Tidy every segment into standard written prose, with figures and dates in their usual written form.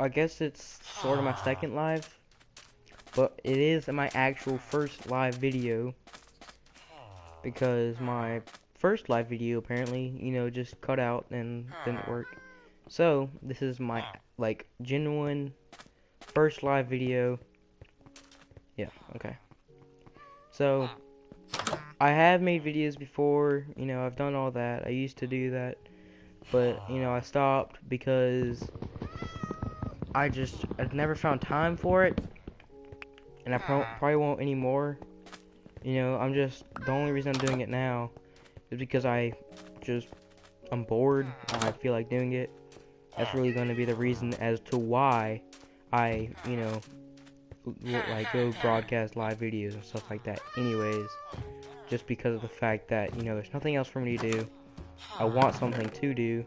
I guess it's sort of my second live, but it is my actual first live video because my first live video apparently, just cut out and didn't work. So, this is my, like, genuine first live video. Yeah, okay. So, I have made videos before, I've done all that. I used to do that, but, I stopped because I've never found time for it, and I probably won't anymore. The only reason I'm doing it now is because I'm bored, and I feel like doing it. That's really going to be the reason as to why I, like go broadcast live videos and stuff like that anyways. Just because of the fact that, there's nothing else for me to do. I want something to do,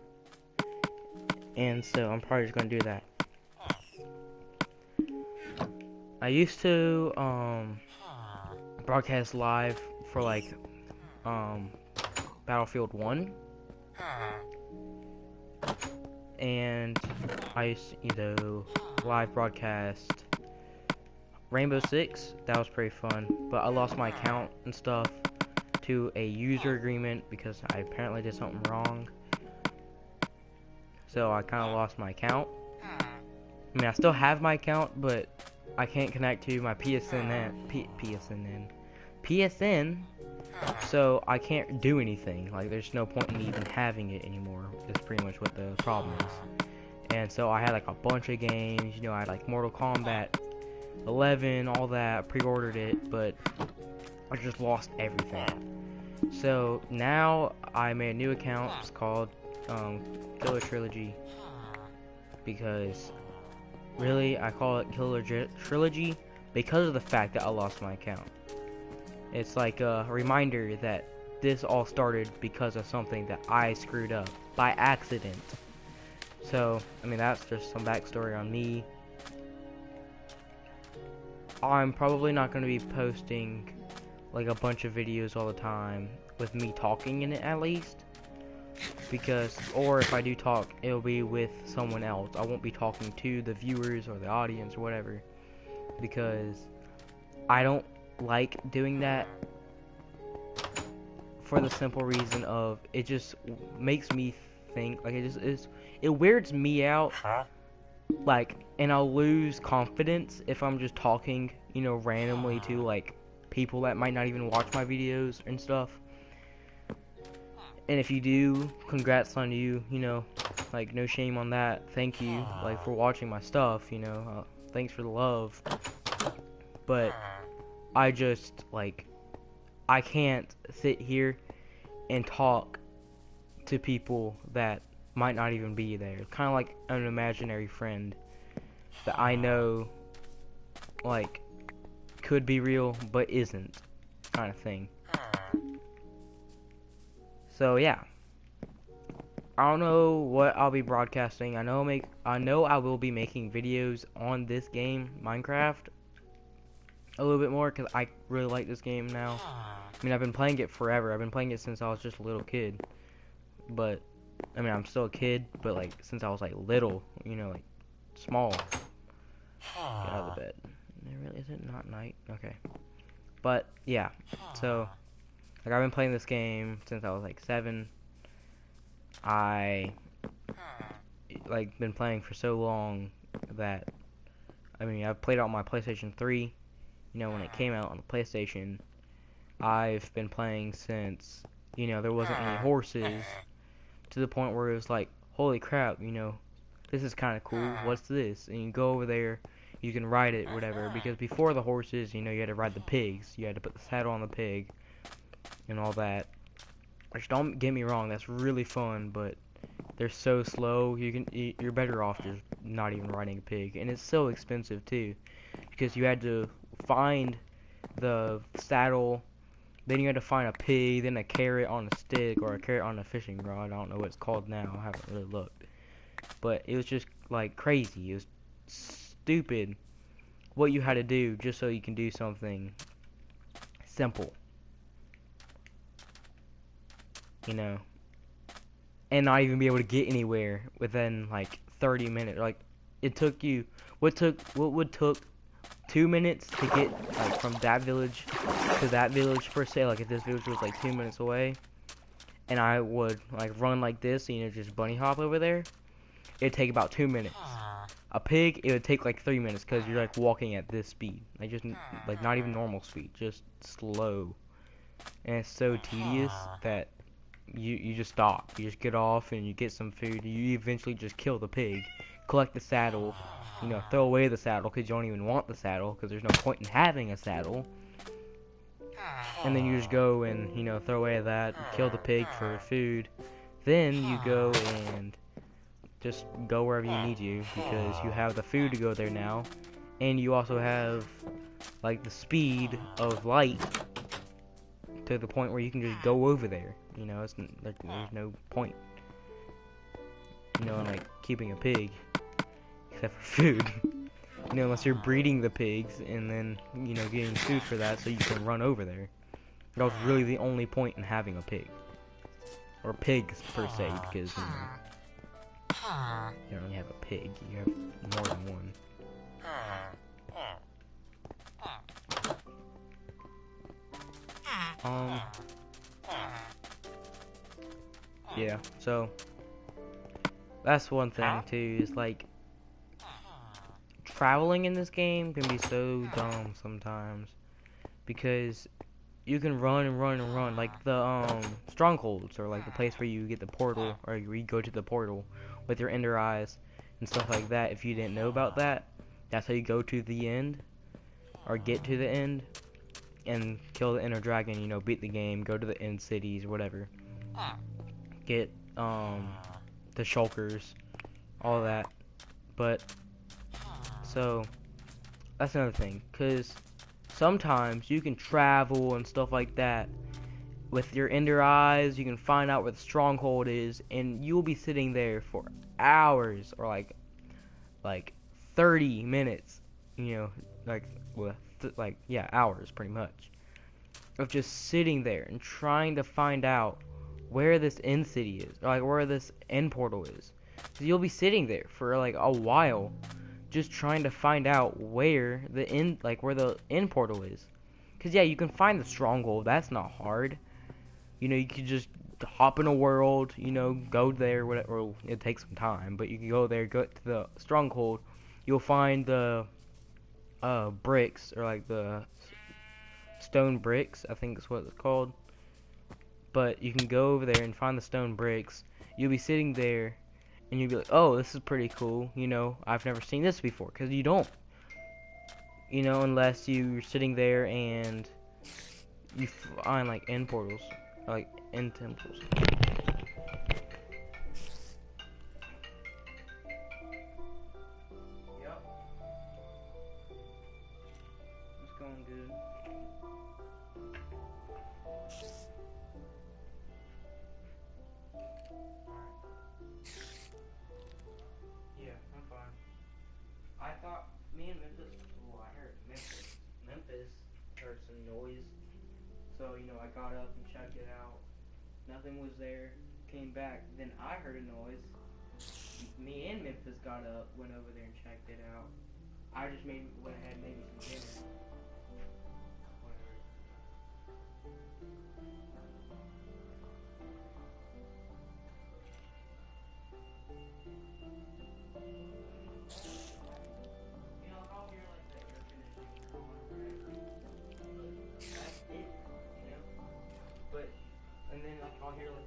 and so I'm probably just going to do that. I used to, broadcast live for, like, Battlefield 1. And I used to, live broadcast Rainbow Six. That was pretty fun. But I lost my account and stuff to a user agreement because I apparently did something wrong. So I kind of lost my account. I mean, I still have my account, but I can't connect to my PSN, so I can't do anything. Like, there's no point in me even having it anymore. That's pretty much what the problem is. And so I had like a bunch of games, I had like Mortal Kombat 11, all that, pre-ordered it, but I just lost everything. So now I made a new account. It's called Killer Trilogy, because really I call it Killer Trilogy because of the fact that I lost my account. It's like a reminder that this all started because of something that I screwed up by accident. So, I mean, that's just some backstory on me. I'm probably not going to be posting like a bunch of videos all the time with me talking in it, at least, because, or if I do talk, it'll be with someone else. I won't be talking to the viewers or the audience or whatever, because I don't like doing that, for the simple reason of it just makes me think, like, it weirds me out, like, and I'll lose confidence if I'm just talking, randomly to, like, people that might not even watch my videos and stuff. And if you do, congrats on you, like, no shame on that. Thank you, like, for watching my stuff, thanks for the love. But I just, like, I can't sit here and talk to people that might not even be there. Kind of like an imaginary friend that I know, like, could be real but isn't, kind of thing. So yeah, I don't know what I'll be broadcasting. I know I will be making videos on this game, Minecraft, a little bit more, because I really like this game now. I mean, I've been playing it forever. I've been playing it since I was just a little kid. But, I mean, I'm still a kid, but, like, since I was, like, little, like, small. Get out of the bed. Is it not night? Okay. But, yeah. So, like, I've been playing this game since I was, like, 7. I, like, been playing for so long that, I mean, I've played it on my PlayStation 3. When it came out on the PlayStation, I've been playing since, there wasn't any horses, to the point where it was like, holy crap, this is kind of cool, what's this? And you go over there, you can ride it, whatever, because before the horses, you had to ride the pigs, you had to put the saddle on the pig, and all that. Which, don't get me wrong, that's really fun, but they're so slow, you're better off just not even riding a pig, and it's so expensive too, because you had to find the saddle, then you had to find a pig, then a carrot on a stick, or a carrot on a fishing rod. I don't know what it's called now, I haven't really looked. But it was just, like, crazy. It was stupid what you had to do just so you can do something simple. And not even be able to get anywhere within, like, 30 minutes. Like, it took you, what would took 2 minutes to get like from that village to that village per se, like if this village was like 2 minutes away, and I would like run like this, you know, just bunny hop over there, it'd take about 2 minutes. A pig, it would take like 3 minutes because you're like walking at this speed, like just like not even normal speed, just slow, and it's so tedious that you just stop, you just get off and you get some food, you eventually just kill the pig, collect the saddle, you know, throw away the saddle because you don't even want the saddle because there's no point in having a saddle, and then you just go and, you know, throw away that, kill the pig for food, then you go and just go wherever you need to because you have the food to go there now, and you also have like the speed of light to the point where you can just go over there. You know, it's like there's no point, you know, in like keeping a pig except for food. You know, unless you're breeding the pigs and then, you know, getting food for that so you can run over there. That was really the only point in having a pig, or pigs per se, because you know, you don't only have a pig, you have more than one. Yeah, so that's one thing too, is like traveling in this game can be so dumb sometimes because you can run and run and run, like the strongholds, or like the place where you get the portal, or where you go to the portal with your ender eyes and stuff like that. If you didn't know about that, that's how you go to the end, or get to the end and kill the ender dragon, you know, beat the game, go to the end cities, whatever, get the shulkers, all that. But so that's another thing, because sometimes you can travel and stuff like that with your ender eyes. You can find out where the stronghold is, and you'll be sitting there for hours, or like 30 minutes, you know, like yeah, hours pretty much, of just sitting there and trying to find out where this end city is, or like where this end portal is. So you'll be sitting there for like a while just trying to find out where the end, like where the end portal is. Cause yeah, you can find the stronghold. That's not hard. You know, you could just hop in a world. You know, go there. Whatever. Well, it takes some time, but you can go there. Go to the stronghold. You'll find the bricks, or like the stone bricks, I think is what it's called. But you can go over there and find the stone bricks. You'll be sitting there and you'll be like, oh, this is pretty cool, you know, I've never seen this before, because you don't, you know, unless you're sitting there and you find like end portals, or like end temples. Yep, it's going good. Yeah, I'm fine. I thought me and Memphis, well, I heard Memphis heard some noise. So, you know, I got up and checked it out. Nothing was there. Came back. Then I heard a noise. Me and Memphis got up, went over there and checked it out. I just went ahead and made me some dinner. Whatever. You know, if I'll hear like the air conditioning on or whatever, that's it, you know? But, and then like I'll hear like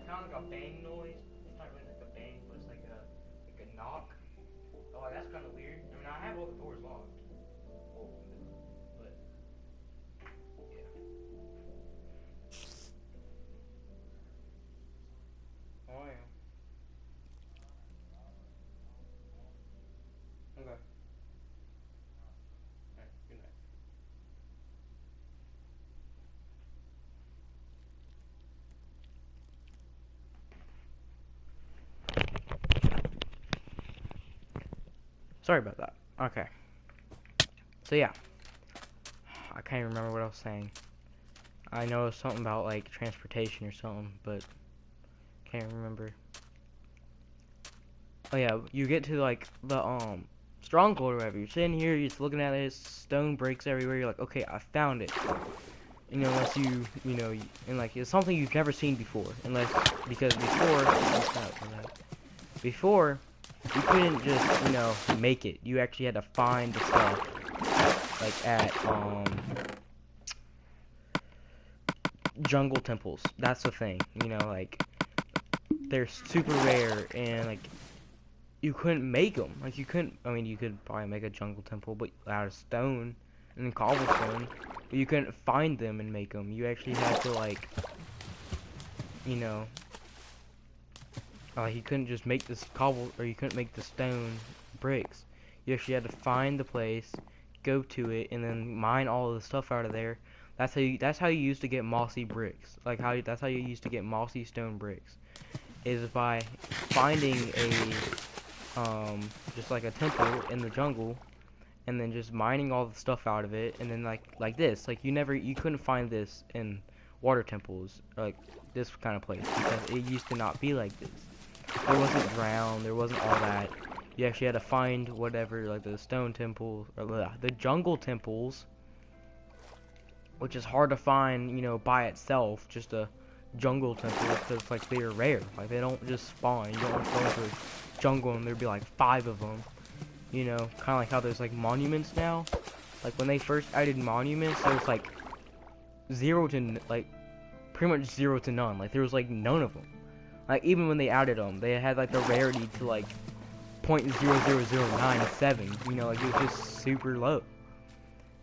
kind of like a bang noise. It's not really like a bang, but it's like a knock. Oh, that's kind of weird. I mean, I have all the doors locked. Oh, but yeah. Oh yeah. Okay. Alright. Good night. Sorry about that. Okay. So yeah, I can't even remember what I was saying. I know it was something about like transportation or something, but can't remember. Oh yeah, you get to like the stronghold or whatever. You're sitting here, you're just looking at it, stone breaks everywhere. You're like, okay, I found it. You know, unless you know, and like it's something you've never seen before, unless because before you couldn't just make it. You actually had to find the stuff like at jungle temples. That's the thing. You know, like they're super rare and like you couldn't make them. Like you couldn't. I mean, you could probably make a jungle temple, but out of stone and cobblestone. But you couldn't find them and make them. You actually had to like, you know, you couldn't just make this cobble or you couldn't make the stone bricks. You actually had to find the place, go to it, and then mine all of the stuff out of there. That's how you used to get mossy bricks. Like that's how you used to get mossy stone bricks. Is by finding just like a temple in the jungle and then just mining all the stuff out of it and then like this. Like you couldn't find this in water temples, like this kind of place because it used to not be like this. There wasn't drown, there wasn't all that. You actually had to find whatever, like the stone temples or the jungle temples, which is hard to find, by itself, just a jungle temple, because like they're rare. Like they don't just spawn. You don't go into a jungle and there'd be like 5 of them. You know, kind of like how there's like monuments now. Like when they first added monuments, there was like pretty much 0 to none. Like there was like none of them. Like even when they added them, they had like the rarity to like 0.00097. You know, like it was just super low.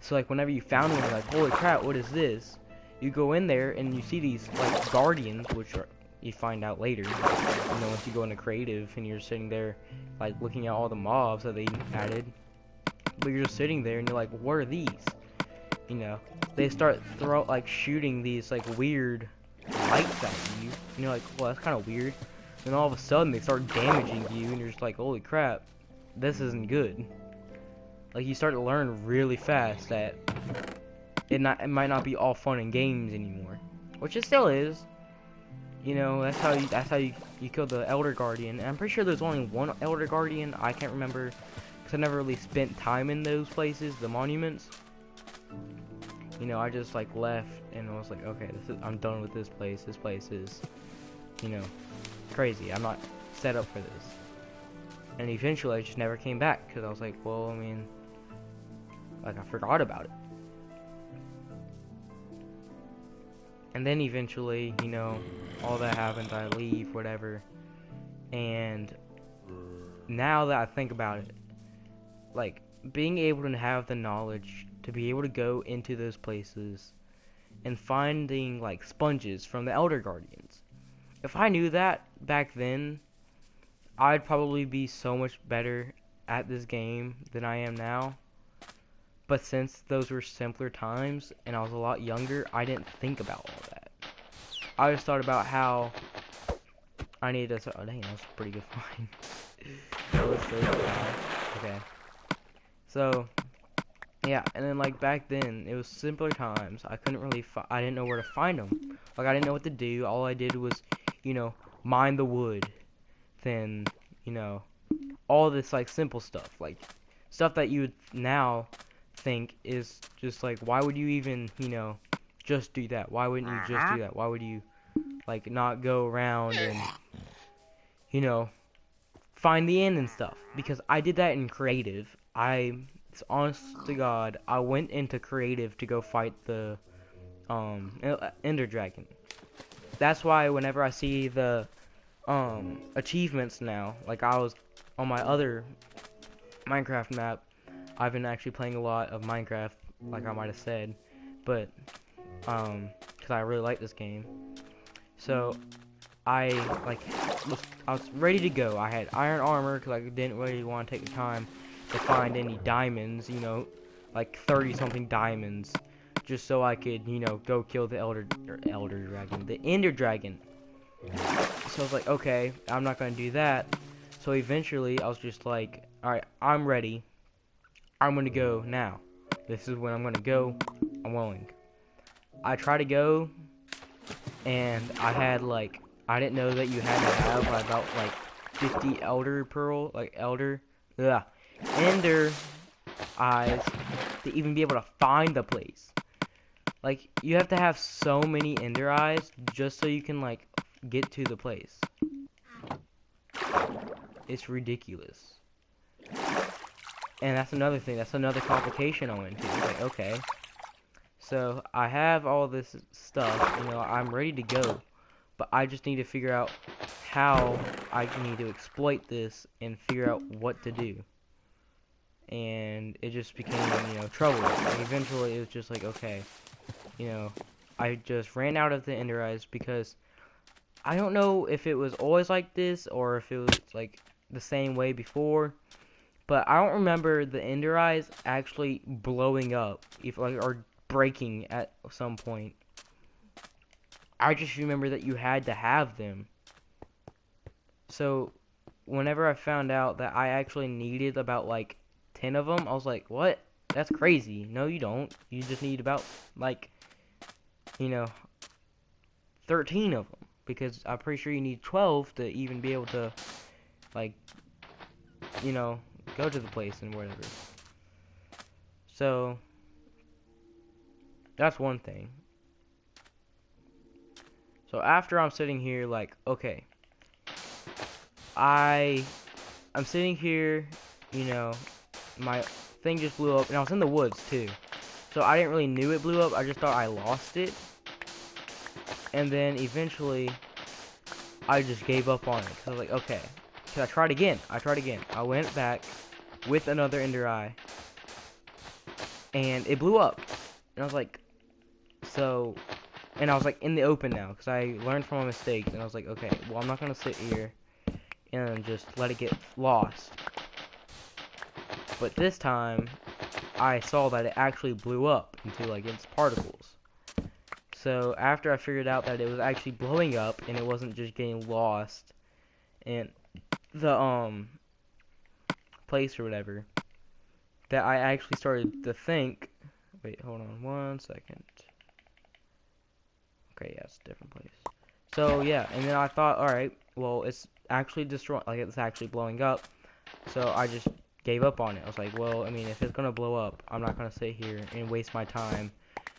So like whenever you found one, you're like, holy crap, what is this? You go in there and you see these like guardians, which are you find out later. Once you go into creative and you're sitting there like looking at all the mobs that they added. But you're just sitting there and you're like, what are these? They start shooting these like weird lights at you. And you're like, well, that's kind of weird. And all of a sudden they start damaging you and you're just like, holy crap, this isn't good. Like you start to learn really fast that it might not be all fun and games anymore, which it still is. That's how you kill the Elder Guardian. And I'm pretty sure there's only one Elder Guardian. I can't remember because I never really spent time in those places, the monuments. I just like left and I was like, okay, I'm done with this place. This place is, crazy. I'm not set up for this. And eventually I just never came back because I was like, well, I mean, like I forgot about it. And then eventually, all that happens, I leave, whatever. And now that I think about it, like being able to have the knowledge to be able to go into those places and finding like sponges from the Elder Guardians. If I knew that back then, I'd probably be so much better at this game than I am now. But since those were simpler times and I was a lot younger, I didn't think about all that. I just thought about how I needed to. Oh dang, that was a pretty good find. That was so bad. Okay. So yeah, and then like back then it was simpler times. I couldn't really. I didn't know where to find them. Like I didn't know what to do. All I did was, mine the wood. Then, all this like simple stuff, like stuff that you would now think is just like, why would you even, just do that? Why wouldn't you just do that? Why would you like not go around and, find the end and stuff? Because I did that in creative. It's honest to God, I went into creative to go fight the Ender Dragon. That's why whenever I see the achievements now, like I was on my other Minecraft map, I've been actually playing a lot of Minecraft, like I might have said, but because I really like this game. So I was ready to go. I had iron armor because I didn't really want to take the time to find any diamonds, like 30 something diamonds, just so I could, go kill the the Ender Dragon. So I was like, okay, I'm not gonna do that. So eventually I was just like, alright, I'm ready. I'm gonna go now. This is when I'm gonna go. I'm willing. I try to go, and I had I didn't know that you had to have about 50 elder pearl, like ender eyes to even be able to find the place. Like, you have to have so many ender eyes just so you can, like, get to the place. It's ridiculous. And that's another thing. That's another complication I went into. It's like, okay, so I have all this stuff. You know, I'm ready to go. But I just need to figure out how I need to exploit this and figure out what to do. And it just became, you know, trouble. And eventually it was just like, okay, you know, I just ran out of the ender eyes because I don't know if it was always like this or if it was like the same way before. But I don't remember the ender eyes actually blowing up, if like, or breaking at some point. I just remember that you had to have them. So, whenever I found out that I actually needed about like 10 of them, I was like, what? That's crazy. No, you don't. You just need about like, you know, 13 of them. Because I'm pretty sure you need 12 to even be able to, like, you know, go to the place and whatever. So, that's one thing. So after I'm sitting here like, okay, I'm sitting here, you know, my thing just blew up, and I was in the woods too. So I didn't really knew it blew up, I just thought I lost it. And then eventually, I just gave up on it, because I was like, okay. Because I tried again, I went back with another ender eye, and it blew up. And I was like, so... And I was like in the open now, because I learned from my mistakes, and I was like, okay, well, I'm not going to sit here and just let it get lost. But this time, I saw that it actually blew up into, like, its particles. So, after I figured out that it was actually blowing up, and it wasn't just getting lost in the, place or whatever, that I actually started to think, wait, hold on 1 second. Okay, yeah, it's a different place. So, yeah, and then I thought, alright, well, it's actually destroying, like, it's actually blowing up. So, I just gave up on it. I was like, well, I mean, if it's gonna blow up, I'm not gonna sit here and waste my time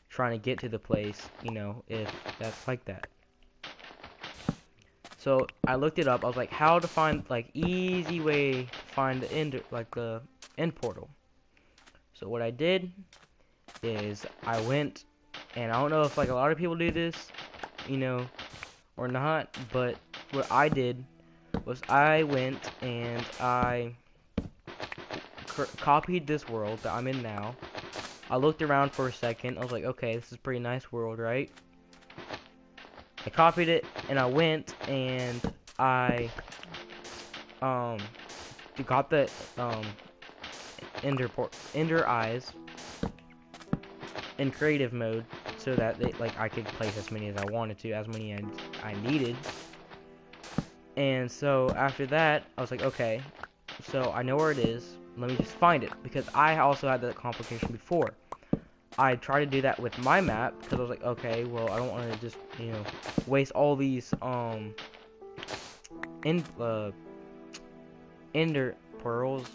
trying to get to the place, you know, if that's like that. So, I looked it up. I was like, how to find, like, easy way to find the end, like, the end portal. So, what I did is I went, and I don't know if like a lot of people do this, you know, or not, but what I did was I went and I copied this world that I'm in now. I looked around for a second. I was like, okay, this is a pretty nice world, right? I copied it, and I went and I got the ender eyes in creative mode, so that I could place as many as I wanted to, as many as I needed. And so after that, I was like, okay, so I know where it is. Let me just find it, because I also had that complication before. I tried to do that with my map, because I was like, okay, well, I don't want to just, you know, waste all these ender pearls,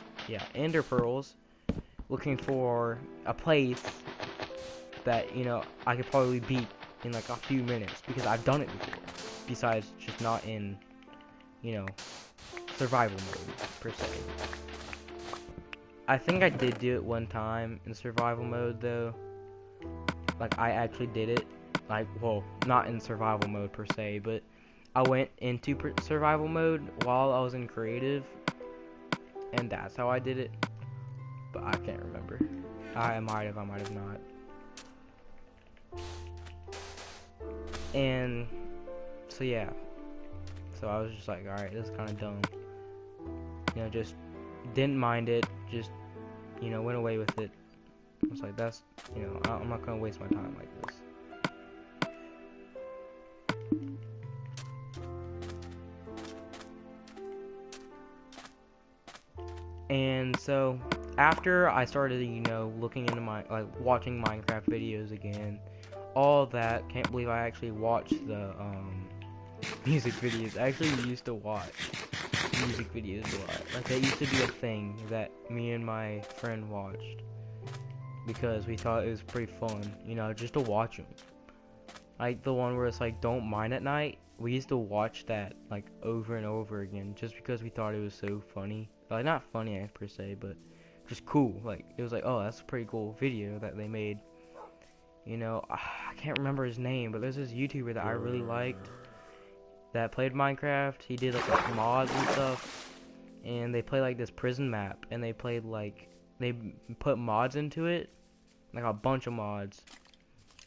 ender pearls, looking for a place that, you know, I could probably beat in like a few minutes, because I've done it before, besides just not in, you know, survival mode per se. I think I did do it one time in survival mode though. Like, I actually did it, like, well, not in survival mode per se, but I went into survival mode while I was in creative, and that's how I did it. But I can't remember. I might have not. And so yeah, so I was just like, alright, this is kind of dumb, you know, just didn't mind it, just, you know, went away with it. I was like, that's, you know, I'm not gonna waste my time like this. And so after I started, you know, looking into watching Minecraft videos again, all that, can't believe I actually watched the music videos I actually used to watch. music videos a lot. Like, that used to be a thing that me and my friend watched because we thought it was pretty fun, you know, just to watch them. Like the one where it's like Don't Mind at Night. We used to watch that like over and over again just because we thought it was so funny. Like, not funny per se, but just cool. Like, it was like, oh, that's a pretty cool video that they made. You know, I can't remember his name, but there's this YouTuber that I really liked that played Minecraft. He did like mods and stuff, and they played like this prison map, and they played like, they put mods into it, like a bunch of mods,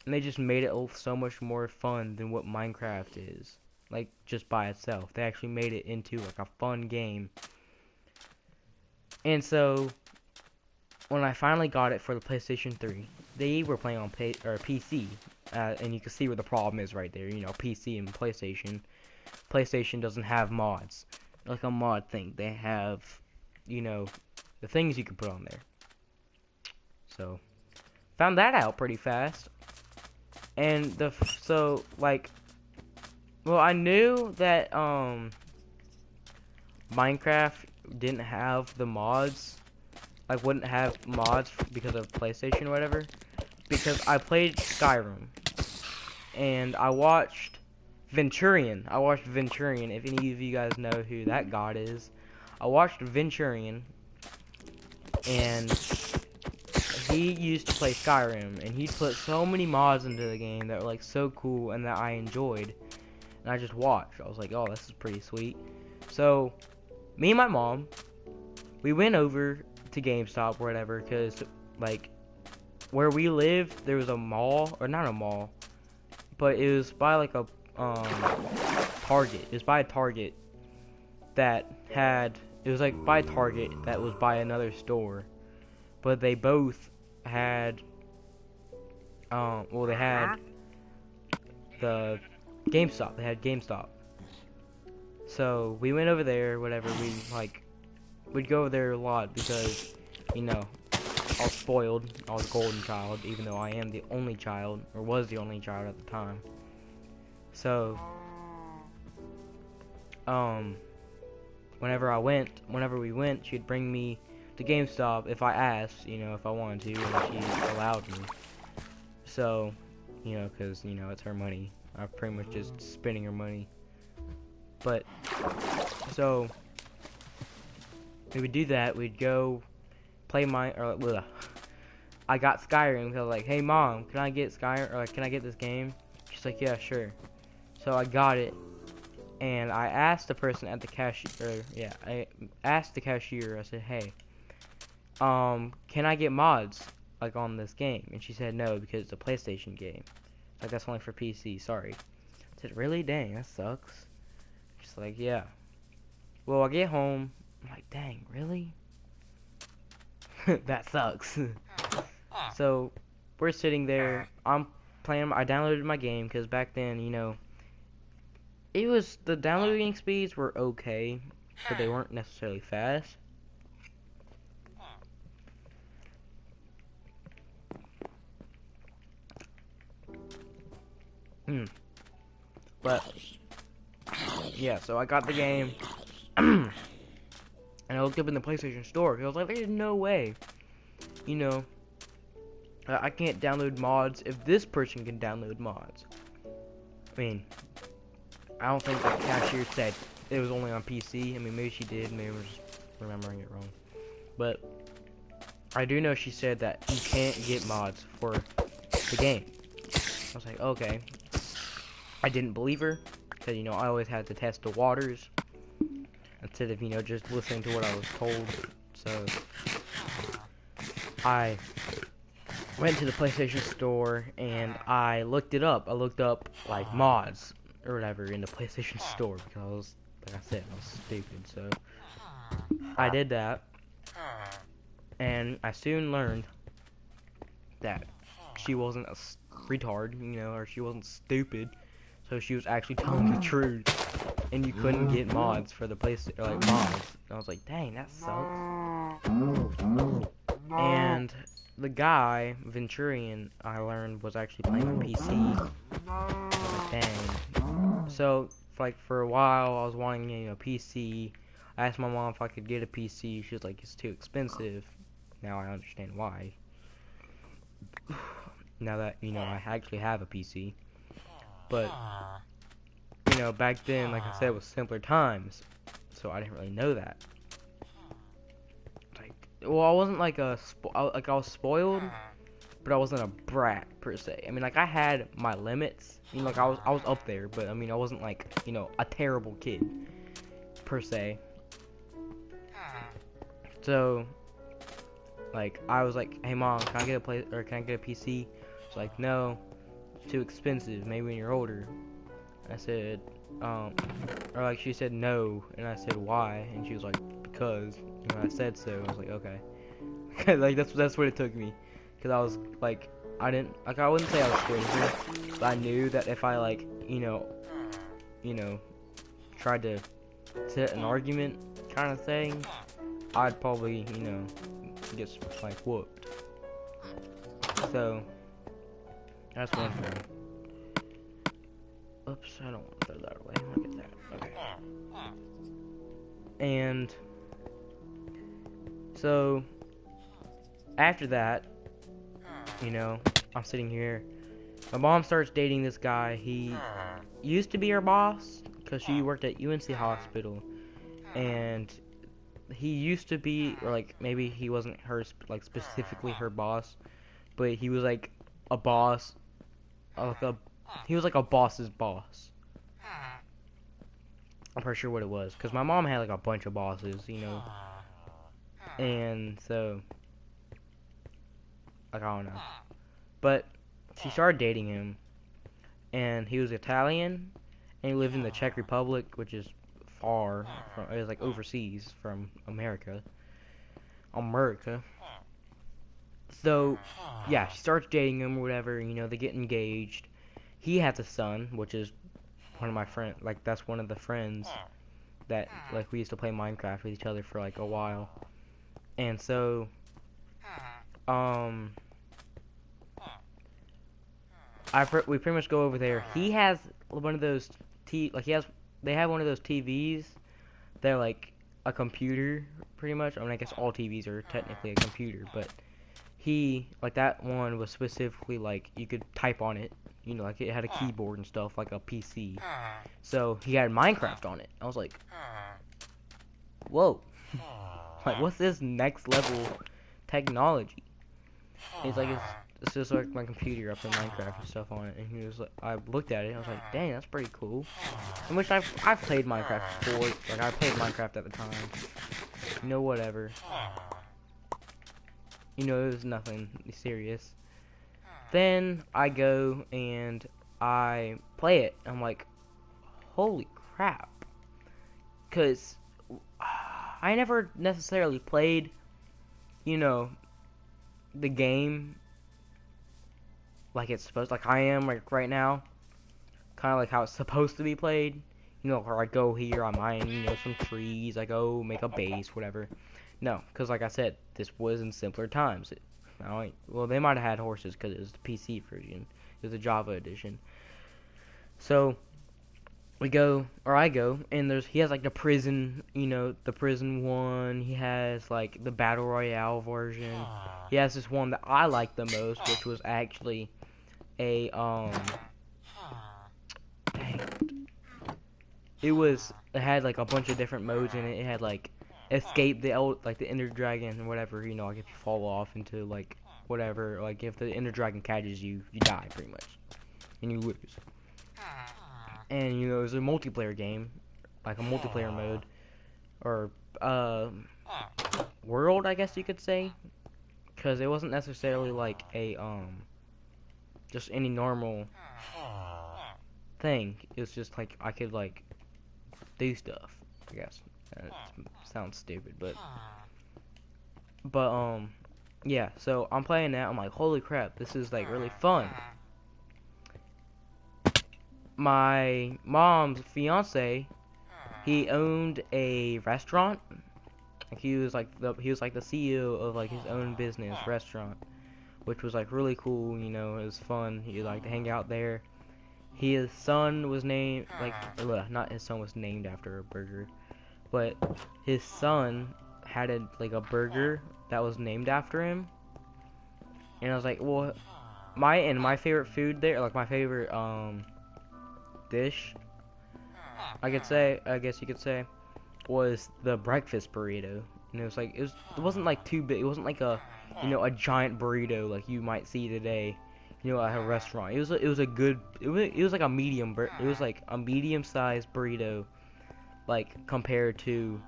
and they just made it so much more fun than what Minecraft is, like just by itself. They actually made it into like a fun game. And so when I finally got it for the PlayStation 3, they were playing on PC, and you can see where the problem is right there. You know, PC and PlayStation. PlayStation doesn't have mods, like a mod thing. They have, you know, the things you can put on there. So, found that out pretty fast. And so like, well, I knew that Minecraft didn't have the mods. Like, wouldn't have mods because of PlayStation or whatever, because I played Skyrim and I watched Venturian. If any of you guys know who that god is, I watched Venturian, and he used to play Skyrim, and he'd put so many mods into the game that were like so cool and that I enjoyed, and I just watched. I was like, oh, this is pretty sweet. So me and my mom, we went over to GameStop or whatever, because like where we lived there was a mall, or not a mall, but it was by like a Target. It was by a Target that had, it was like by Target that was by another store, but they both had well, they had the GameStop. They had GameStop. So we went over there, whatever. We'd go over there a lot because, you know, I was spoiled. I was a golden child, even though I am the only child, or was the only child at the time. So, whenever we went, she'd bring me to GameStop if I asked, you know, if I wanted to, and she allowed me. So, you know, because, you know, it's her money. I'm pretty much just spending her money. But, so we would do that. We'd go play I got Skyrim, because I was like, hey mom, can I get Skyrim, or like, can I get this game? She's like, yeah, sure. So I got it, and I asked the person at the cashier, I asked the cashier, I said, hey, can I get mods, like, on this game? And she said no, because it's a PlayStation game. Like, that's only for PC, sorry. I said, really? Dang, that sucks. She's like, yeah. Well, I get home, I'm like, dang, really? That sucks. So, we're sitting there, I'm playing, I downloaded my game, because back then, you know, it was, the downloading speeds were okay, but they weren't necessarily fast. But, yeah, so I got the game, and I looked up in the PlayStation Store, because I was like, there's no way, you know, I can't download mods if this person can download mods. I mean, I don't think the cashier said it was only on PC. I mean, maybe she did, maybe we're just remembering it wrong. But I do know she said that you can't get mods for the game. I was like, okay. I didn't believe her, because, you know, I always had to test the waters instead of, you know, just listening to what I was told. So I went to the PlayStation Store and I looked it up. I looked up like mods or whatever in the PlayStation Store, because, like I said, I was stupid. So I did that, and I soon learned that she wasn't a retard, you know, or she wasn't stupid. So she was actually telling the truth, and you couldn't get mods for the PlayStation, like mods. And I was like, dang, that sucks. And the guy, Venturian, I learned was actually playing on PC. I was like, dang. So, like, for a while, I was wanting, you know, PC. I asked my mom if I could get a PC. She was like, it's too expensive. Now I understand why. Now that, you know, I actually have a PC. But, you know, back then, like I said, it was simpler times. So I didn't really know that. Like, well, I wasn't like I was spoiled, but I wasn't a brat per se. I mean, like I had my limits. You know, like I was up there, but I mean, I wasn't like, you know, a terrible kid per se. So, like, I was like, hey mom, can I get can I get a PC? She's like, no, it's too expensive. Maybe when you're older. I said, or like she said no, and I said why, and she was like, because, you know, I said so. I was like, okay. Like that's what it took me, because I was like, I wouldn't say I was crazy, but I knew that if I like, you know, tried to set an argument kind of thing, I'd probably, you know, get like whooped. So that's one thing. Oops, I don't want to throw that away. Look at that. Okay. And so after that, you know, I'm sitting here. My mom starts dating this guy. He used to be her boss because she worked at UNC Hospital, and he used to be, or like maybe he wasn't her like specifically her boss, but he was like a boss, he was like a boss's boss. I'm pretty sure what it was, because my mom had like a bunch of bosses, you know, and so like I don't know, but she started dating him, and he was Italian, and he lived in the Czech Republic, which is far from, it was like overseas from America. So, yeah, she starts dating him or whatever, you know, they get engaged. He has a son, which is one of my friends, like, that's one of the friends that, like, we used to play Minecraft with each other for, like, a while. And so, we pretty much go over there. He has one of those, they have one of those TVs. They're, like, a computer, pretty much. I mean, I guess all TVs are technically a computer, but he, like, that one was specifically, like, you could type on it, you know, like, it had a keyboard and stuff, like a PC, so he had Minecraft on it. I was like, whoa, like, what's this next level technology? It's like, it's just like my computer up in Minecraft and stuff on it, and he was like, I looked at it, and I was like, dang, that's pretty cool. In which I've played Minecraft before, like, I played Minecraft at the time, you know, whatever. You know, it was nothing serious. Then I go and I play it. I'm like, holy crap. Because I never necessarily played, you know, the game like it's supposed, like I am like right now. Kind of like how it's supposed to be played. You know, where I go here, I mine, you know, some trees, I go make a base, whatever. No, because like I said, this was in simpler times. Well, they might have had horses because it was the PC version. It was the Java edition. So we go, or I go, and he has like the prison, you know, the prison one. He has like the battle royale version. He has this one that I like the most, which was actually a dang it had like a bunch of different modes in it. It had like escape the Ender Dragon or whatever, you know, like if you fall off into like whatever, like if the Ender Dragon catches you, you die pretty much, and you lose. And you know, it was a multiplayer game, like a multiplayer mode, or world, I guess you could say, because it wasn't necessarily like a just any normal thing. It was just like I could like do stuff, I guess. It sounds stupid, but yeah, so I'm playing that. I'm like, holy crap, this is like really fun. My mom's fiance, he owned a restaurant. Like he was like the CEO of like his own business restaurant, which was like really cool. You know, it was fun. He liked to hang out there. His son was named not his son was named after a burger. but his son had like a burger that was named after him, and I was like, well, my favorite food there, like my favorite dish, I guess you could say, was the breakfast burrito. And it was like it wasn't like too big. It wasn't like a giant burrito like you might see today, at a restaurant. It was a good it was like a it was like a medium sized burrito, like compared to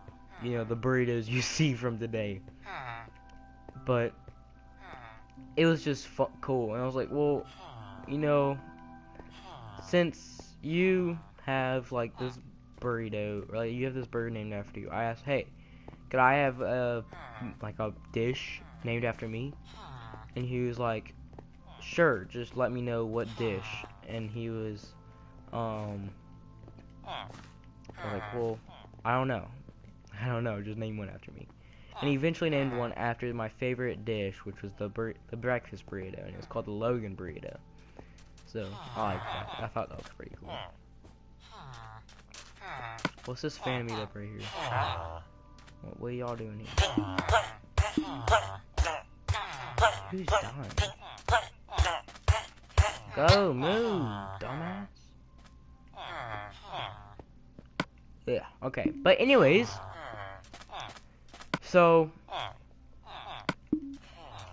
the burritos you see from today. But it was just cool, and I was like, well, you know, since you have like this burrito, or like you have this burger named after you, I asked, hey, could I have like a dish named after me? And he was like, sure, just let me know what dish. And he was, I was like, well, I don't know, just name one after me. And he eventually named one after my favorite dish, which was the breakfast burrito, and it was called the Logan burrito. So, I like that. I thought that was pretty cool. What's this fan meet up right here? What are y'all doing here? Who's dying? Go, move, dumbass. Yeah, okay. But anyways, so,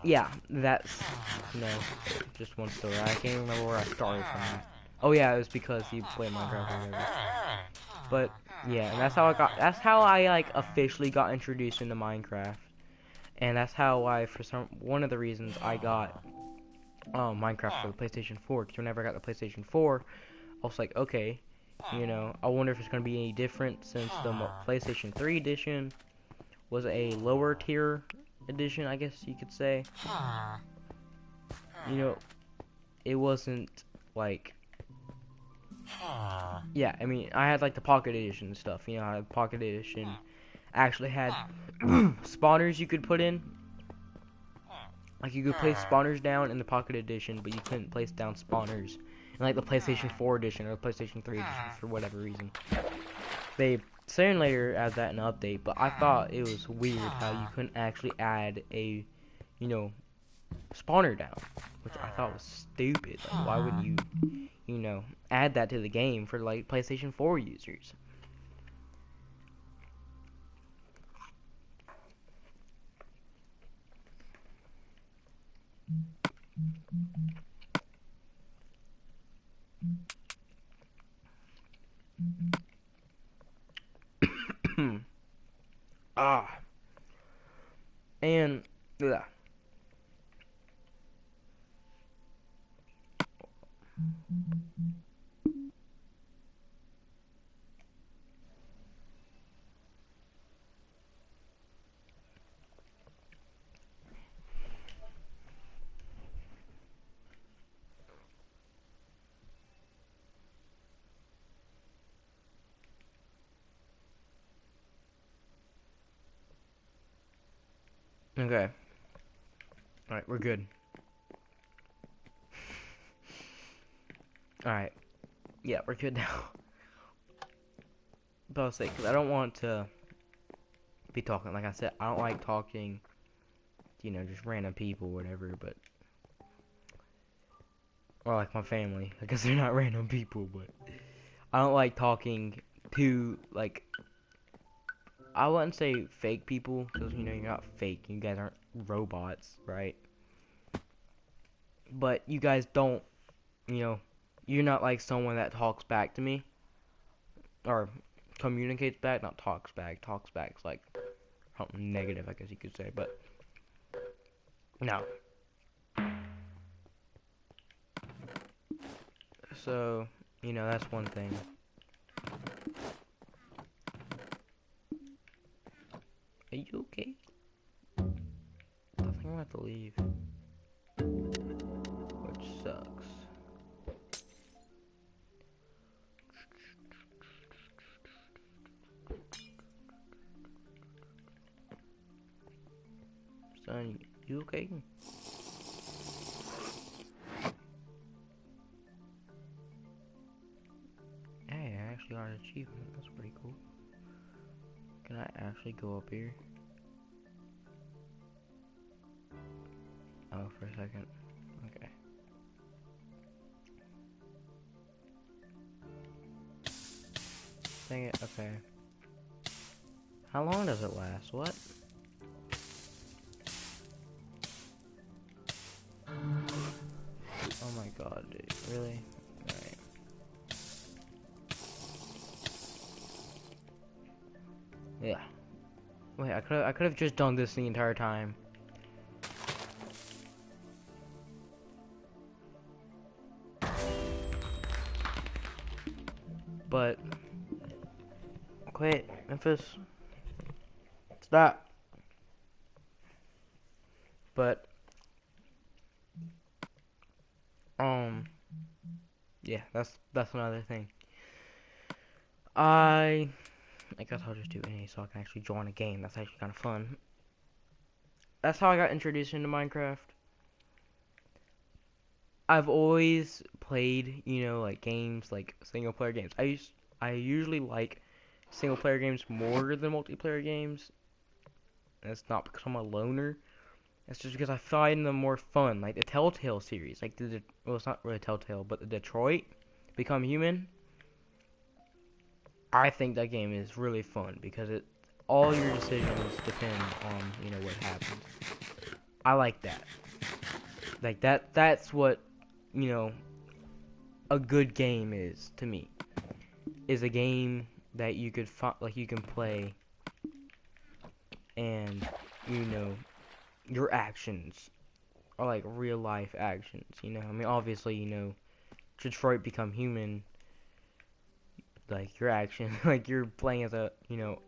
yeah, that's, just one story. I can't remember where I started from. Oh yeah, it was because he played Minecraft or whatever. But, yeah, and that's how I, like, officially got introduced into Minecraft. And that's how one of the reasons I got Minecraft for the PlayStation 4, because whenever I got the PlayStation 4, I was like, okay, I wonder if it's going to be any different since the PlayStation 3 edition was a lower tier edition, I guess you could say. It wasn't like, yeah, I mean, I had like the Pocket Edition and stuff, I had Pocket Edition actually had spawners you could put in. Like, you could place spawners down in the Pocket Edition, but you couldn't place down spawners in, like, the PlayStation 4 Edition or the PlayStation 3 Edition for whatever reason. They soon later added that in an update, but I thought it was weird how you couldn't actually add a, spawner down, which I thought was stupid. Like, why wouldn't you, add that to the game for, like, PlayStation 4 users? And, yeah. Okay. Alright, we're good. Alright. Yeah, we're good now. But I'll say, because I don't want to be talking, like I said, I don't like talking, just random people or whatever, but, or like my family, I guess they're not random people, but I don't like talking to, like, I wouldn't say fake people, because, you're not fake, you guys aren't robots, right? But you guys don't, you're not like someone that talks back to me, or communicates back, not talks back. Talks back's like something negative, I guess you could say, but no. So, that's one thing. Are you okay? I think I'm gonna have to leave, which sucks. Son, you okay? Hey, I actually got an achievement. That's pretty cool. Can I actually go up here? Oh, for a second. Okay. Dang it, okay. How long does it last? What? Oh my god, dude. Really? Alright. Yeah. Wait, I could have just done this the entire time. But quit, Memphis. Stop. But yeah, that's another thing. I guess I'll just do any so I can actually join a game. That's actually kind of fun. That's how I got introduced into Minecraft. I've always played, you know, like games, like single player games. I usually like single player games more than multiplayer games. And it's not because I'm a loner. It's just because I find them more fun. Like the Telltale series, like well, it's not really Telltale, but the Detroit Become Human. I think that game is really fun because all your decisions depend on, you know, what happens. I like that. Like that's what, you know, a good game is to me. Is a game that you could like you can play and, you know, your actions are like real life actions, you know? I mean, obviously, you know, Detroit Become Human, like your action, like you're playing as a, you know,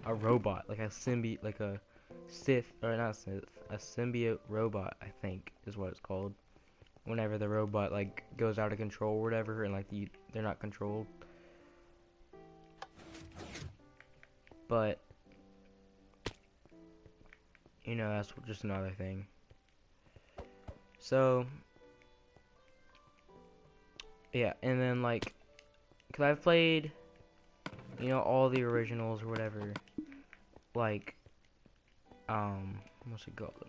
a robot, like a symbiote, like a Sith, or not Sith, a symbiote robot, I think is what it's called. Whenever the robot like goes out of control or whatever, and like they're not controlled. But you know, that's just another thing. So yeah, and then like, cause I've played, you know, all the originals or whatever. Like, what's it called?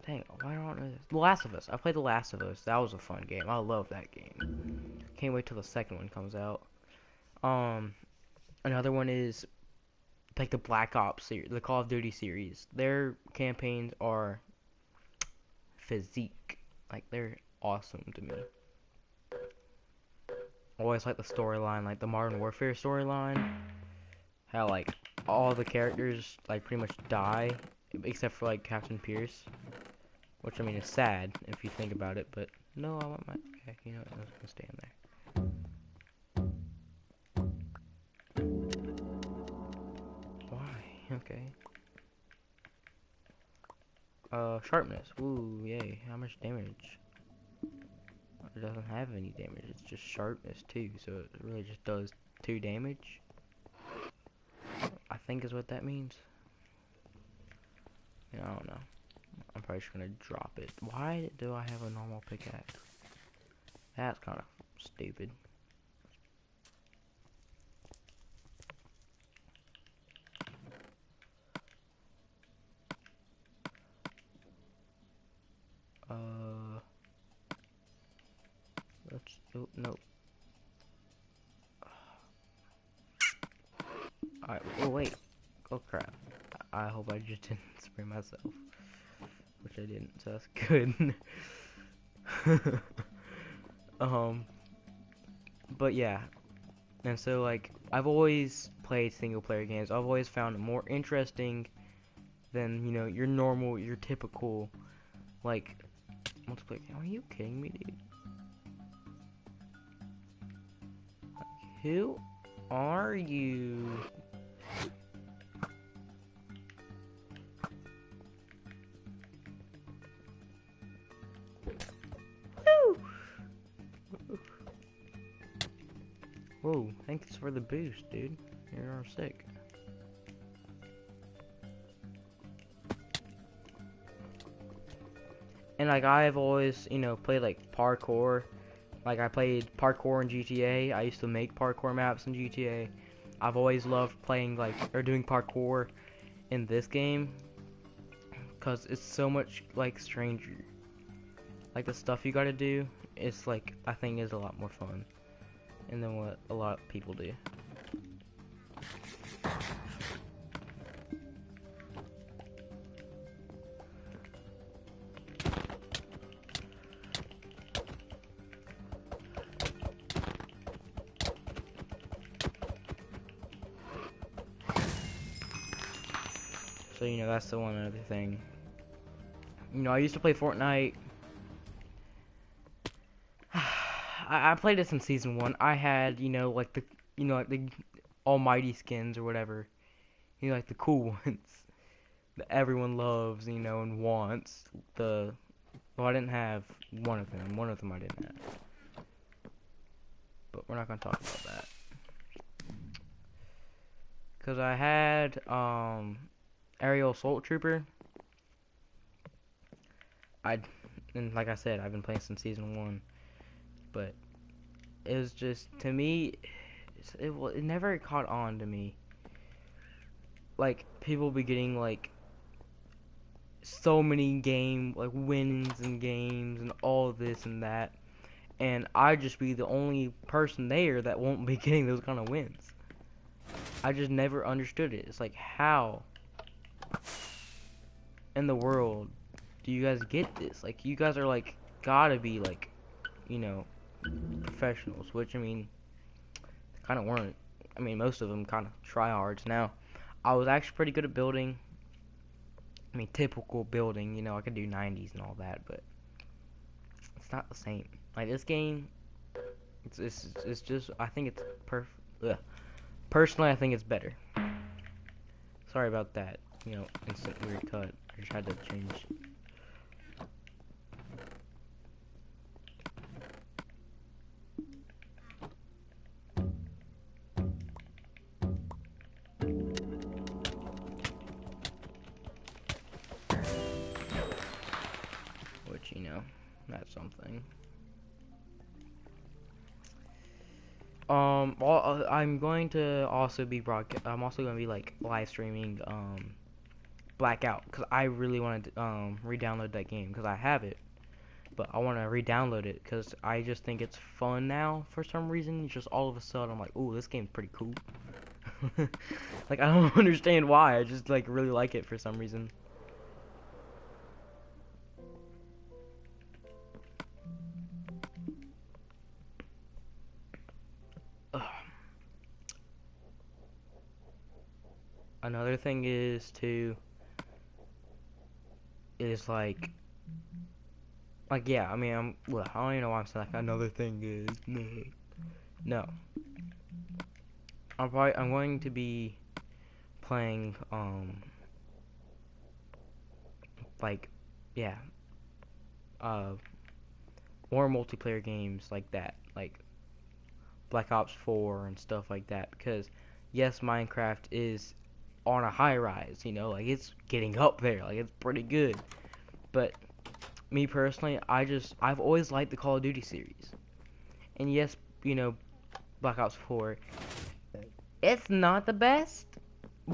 Dang, why don't I know this? The Last of Us. I played The Last of Us. That was a fun game. I love that game. Can't wait till the second one comes out. Another one is like the Black Ops series, the Call of Duty series. Their campaigns are physique. Like they're awesome to me. Always like the storyline, like the Modern Warfare storyline. How like all the characters like pretty much die, except for like Captain Pierce. Which I mean is sad if you think about it, but no, I want my okay, you know what, I was gonna stay in there. Why? Okay. Sharpness. Ooh, yay. How much damage? It doesn't have any damage, it's just sharpness too, so it really just does 2 damage. I think is what that means. Yeah, I don't know. I'm probably just gonna drop it. Why do I have a normal pickaxe? That's kind of stupid. Let's, oh, no. Alright, oh wait. Oh crap. I hope I just didn't spray myself. Which I didn't, so that's good. But yeah. And so like, I've always played single player games. I've always found it more interesting than, you know, your normal, your typical, like, multiplayer game. Are you kidding me, dude? Who are you? Whoa, thanks for the boost, dude. You're sick. And like I've always, you know, played like parkour. Like I played parkour in GTA. I used to make parkour maps in GTA. I've always loved playing like or doing parkour in this game because it's so much like stranger. Like the stuff you gotta do, it's like I think is a lot more fun, and than what a lot of people do. So you know that's the one other thing. You know I used to play Fortnite. I played it in season 1. I had you know like the almighty skins or whatever. You know like the cool ones that everyone loves, you know, and wants. Well, I didn't have one of them. One of them I didn't have. But we're not gonna talk about that. Cause I had Aerial Assault Trooper. And like I said, I've been playing since season 1. But it was just, to me, it never caught on to me. Like people be getting like so many like wins and games and all this and that, and I just be the only person there that won't be getting those kind of wins. I just never understood it. It's like, how in the world do you guys get this? Like, you guys are like gotta be like, you know, professionals, which I mean kind of weren't. I mean most of them kind of tryhards. Now I was actually pretty good at building. I mean, typical building, you know, I could do 90s and all that, but it's not the same. Like, this game, it's just, I think it's personally, I think it's better. Sorry about that, you know, instant weird cut. I just had to change. Which, you know, that's something. Well, I'm going to also be I'm also going to be like live streaming Blackout, because I really want to re-download that game because I have it, but I want to re-download it because I just think it's fun now for some reason. Just all of a sudden I'm like, ooh, this game's pretty cool. Like, I don't understand why. I just like really like it for some reason. Ugh. Another thing is like yeah, I mean well, I don't even know why I'm saying like another thing is no. I'm going to be playing like yeah uh more multiplayer games like that, like Black Ops 4 and stuff like that, because yes, Minecraft is on a high rise, you know, like it's getting up there, like it's pretty good. But me personally, I've always liked the Call of Duty series. And yes, you know, Black Ops 4, it's not the best,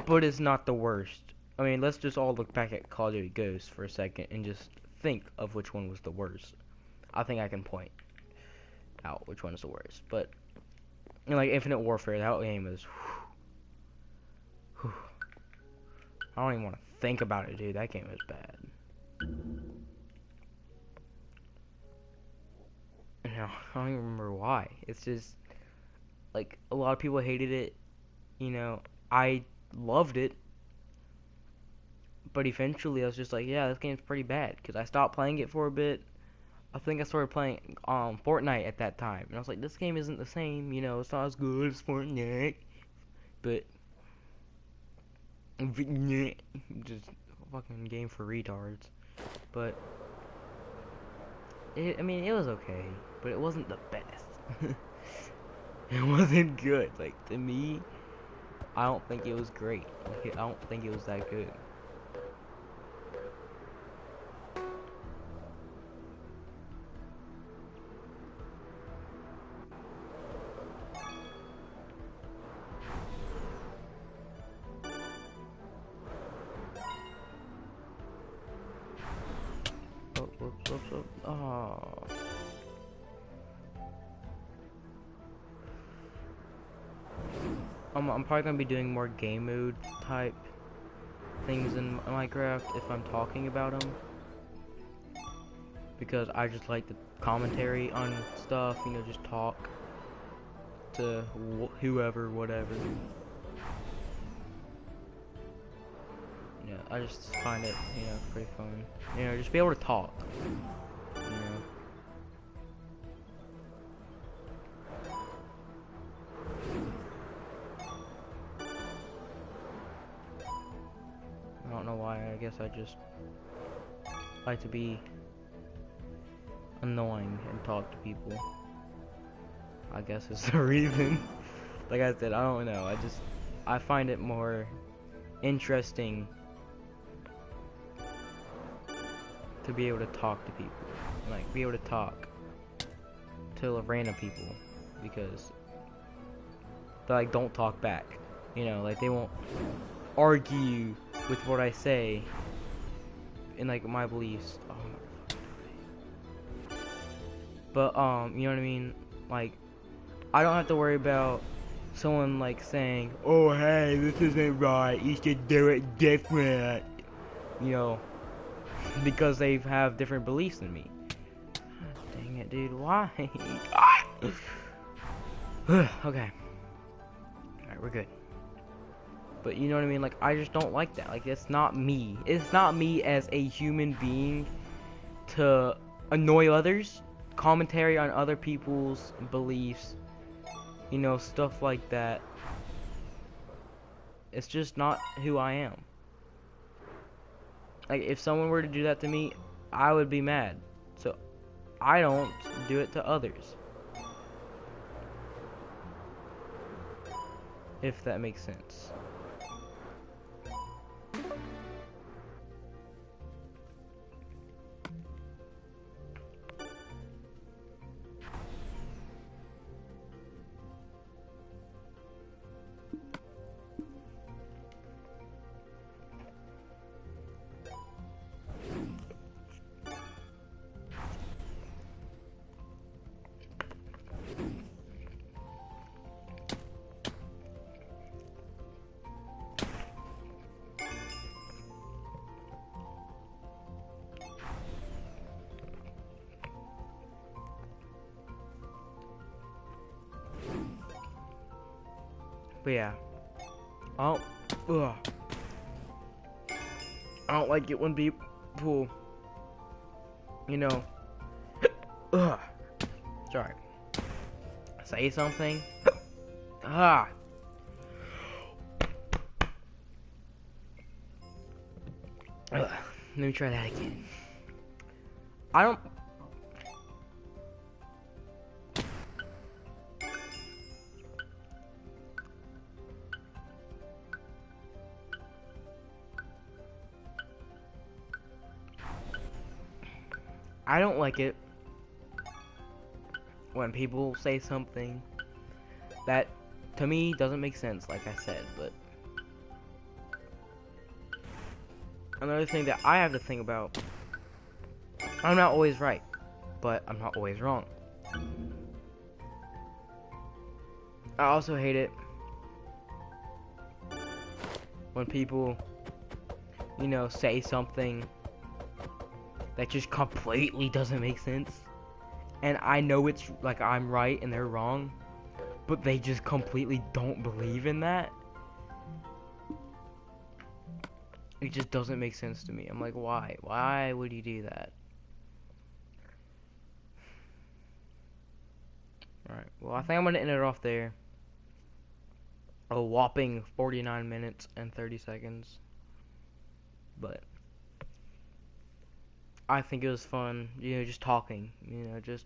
but it's not the worst. I mean, let's just all look back at Call of Duty Ghosts for a second and just think of which one was the worst. I think I can point out which one is the worst. But, you know, like Infinite Warfare, that game is, whew. I don't even want to think about it, dude. That game is bad. You know, I don't even remember why. It's just, like, a lot of people hated it. You know, I loved it. But eventually I was just like, yeah, this game's pretty bad. Because I stopped playing it for a bit. I think I started playing Fortnite at that time. And I was like, this game isn't the same. You know, it's not as good as Fortnite. But, just a fucking game for retards. But, I mean, it was okay. But it wasn't the best. It wasn't good. Like, to me, I don't think it was great. Like, I don't think it was that good. Whoops, whoops, whoops. Oh. I'm probably gonna be doing more game mode type things in Minecraft if I'm talking about them, because I just like the commentary on stuff, you know, just talk to whoever, whatever. Yeah, I just find it, you know, pretty fun. You know, just be able to talk. You know. I don't know why. I guess I just like to be annoying and talk to people. I guess is the reason. Like I said, I don't know. I find it more interesting to be able to talk to people, like be able to talk to random people, because they like don't talk back, you know, like they won't argue with what I say in like my beliefs. But you know what I mean? Like I don't have to worry about someone like saying, "Oh hey, this isn't right. You should do it different," you know, because they have different beliefs than me. Dang it, dude, why? Okay. Alright, we're good. But you know what I mean? Like, I just don't like that. Like, it's not me. It's not me as a human being to annoy others. Commentary on other people's beliefs. You know, stuff like that. It's just not who I am. Like, if someone were to do that to me, I would be mad. So, I don't do it to others. If that makes sense. But yeah. I don't like it when people, you know, sorry, say something. Let me try that again. I don't like it when people say something that to me doesn't make sense, like I said. But another thing that I have to think about, I'm not always right, but I'm not always wrong. I also hate it when people, you know, say something that just completely doesn't make sense, and I know it's like I'm right and they're wrong, but they just completely don't believe in that. It just doesn't make sense to me. I'm like, why? Why would you do that? Alright, well, I think I'm gonna end it off there. A whopping 49 minutes and 30 seconds. But I think it was fun, you know, just talking, you know, just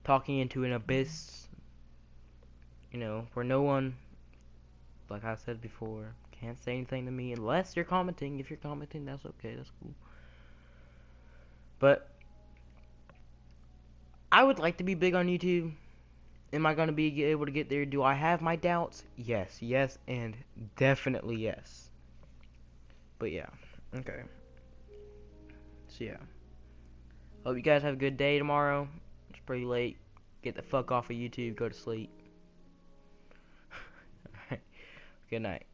talking into an abyss, you know, where no one, like I said before, can't say anything to me unless you're commenting. If you're commenting, that's okay, that's cool. But I would like to be big on YouTube. Am I gonna be able to get there? Do I have my doubts? Yes, yes, and definitely yes. But yeah, okay. So yeah. Hope you guys have a good day tomorrow. It's pretty late. Get the fuck off of YouTube. Go to sleep. Alright. Good night.